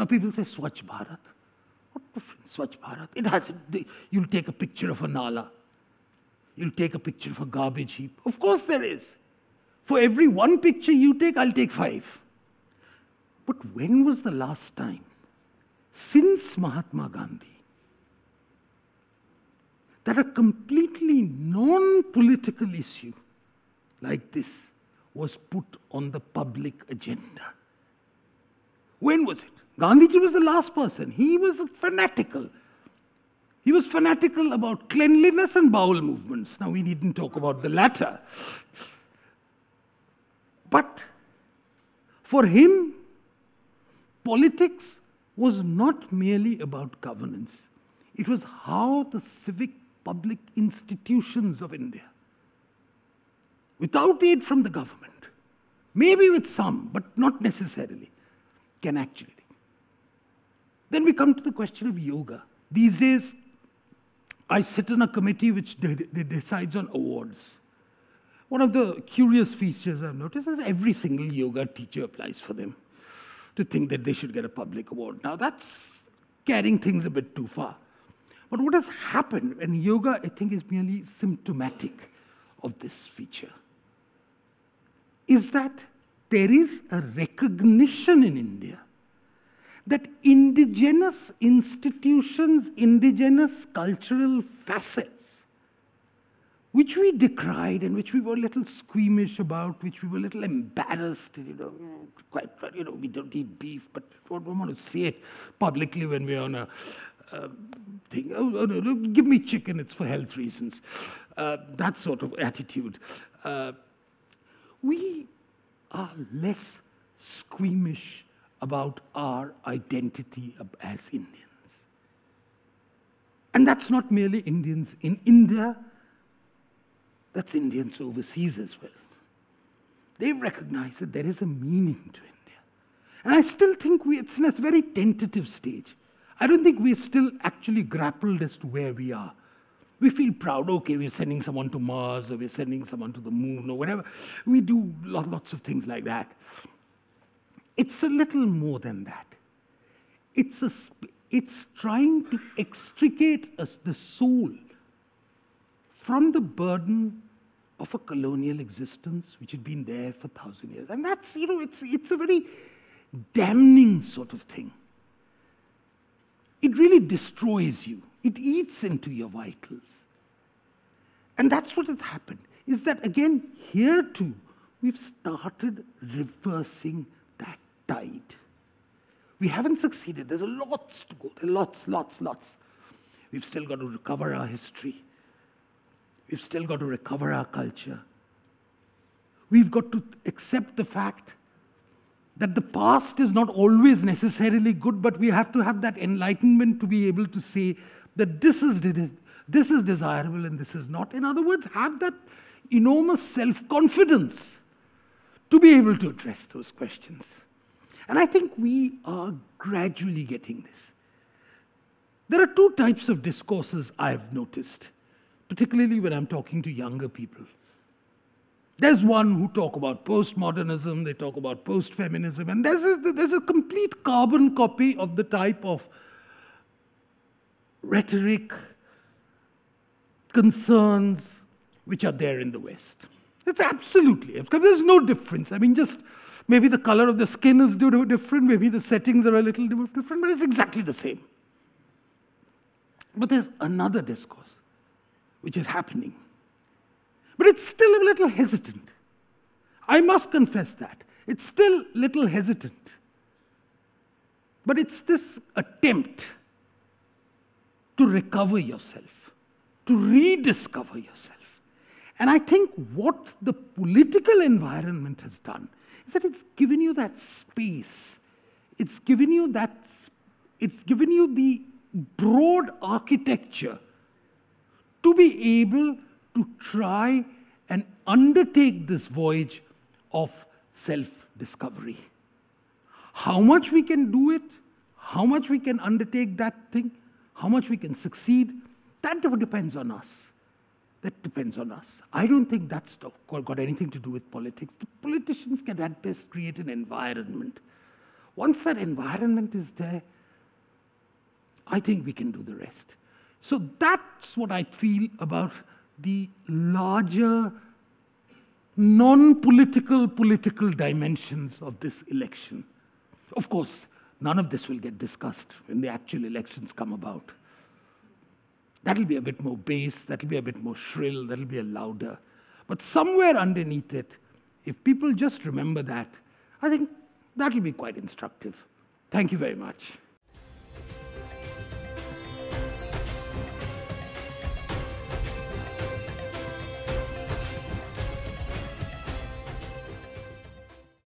Now people say Swachh Bharat. What difference, Swachh Bharat? It has, you'll take a picture of a nala. You'll take a picture of a garbage heap. Of course there is. For every one picture you take, I'll take 5. But when was the last time, since Mahatma Gandhi, that a completely non-political issue like this was put on the public agenda? When was it? Gandhiji was the last person. He was fanatical. He was fanatical about cleanliness and bowel movements. Now, we needn't talk about the latter. But for him, politics was not merely about governance. It was how the civic public institutions of India, without aid from the government, maybe with some, but not necessarily, can actually. Then we come to the question of yoga. These days, I sit on a committee which decides on awards. One of the curious features I've noticed is every single yoga teacher applies for them to think that they should get a public award. Now that's carrying things a bit too far. But what has happened, and yoga I think is merely symptomatic of this feature, is that there is a recognition in India that indigenous institutions, indigenous cultural facets, which we decried and which we were a little squeamish about, which we were a little embarrassed, we don't eat beef, but we don't want to say it publicly when we're on a thing. Oh, no, give me chicken, it's for health reasons. That sort of attitude. We are less squeamish about our identity as Indians. And that's not merely Indians in India, that's Indians overseas as well. They recognize that there is a meaning to India. And I still think it's in a very tentative stage. I don't think we're still actually grappled as to where we are. We feel proud, okay, we're sending someone to Mars, or we're sending someone to the moon, or whatever. We do lots of things like that. It's a little more than that. It's trying to extricate the soul from the burden of a colonial existence which had been there for 1,000 years. And that's, it's a very damning sort of thing. It really destroys you. It eats into your vitals. And that's what has happened, is that again, here too, we've started reversing that tide. We haven't succeeded. There's lots to go. There's lots. We've still got to recover our history. We've still got to recover our culture. We've got to accept the fact that the past is not always necessarily good, but we have to have that enlightenment to be able to say that this is desirable and this is not. In other words, have that enormous self-confidence to be able to address those questions. And I think we are gradually getting this. There are 2 types of discourses I've noticed, particularly when I'm talking to younger people. There's one who talk about postmodernism, they talk about post-feminism, and there's a complete carbon copy of the type of rhetoric, concerns which are there in the West. It's absolutely, there's no difference. I mean, just maybe the color of the skin is different, maybe the settings are a little different, but it's exactly the same. But there's another discourse which is happening. But it's still a little hesitant. I must confess that. It's still a little hesitant. But it's this attempt to recover yourself, to rediscover yourself. And I think what the political environment has done is that it's given you that space. It's given you the broad architecture to be able to try and undertake this voyage of self-discovery. How much we can do it, how much we can undertake that thing, how much we can succeed, that depends on us. That depends on us. I don't think that's got anything to do with politics. The politicians can at best create an environment Once that environment is there, I think we can do the rest. So that's what I feel about the larger non-political, political dimensions of this election. Of course, none of this will get discussed when the actual elections come about. That'll be a bit more bass, that'll be a bit more shrill, that'll be a louder. But somewhere underneath it, if people just remember that, I think that'll be quite instructive. Thank you very much.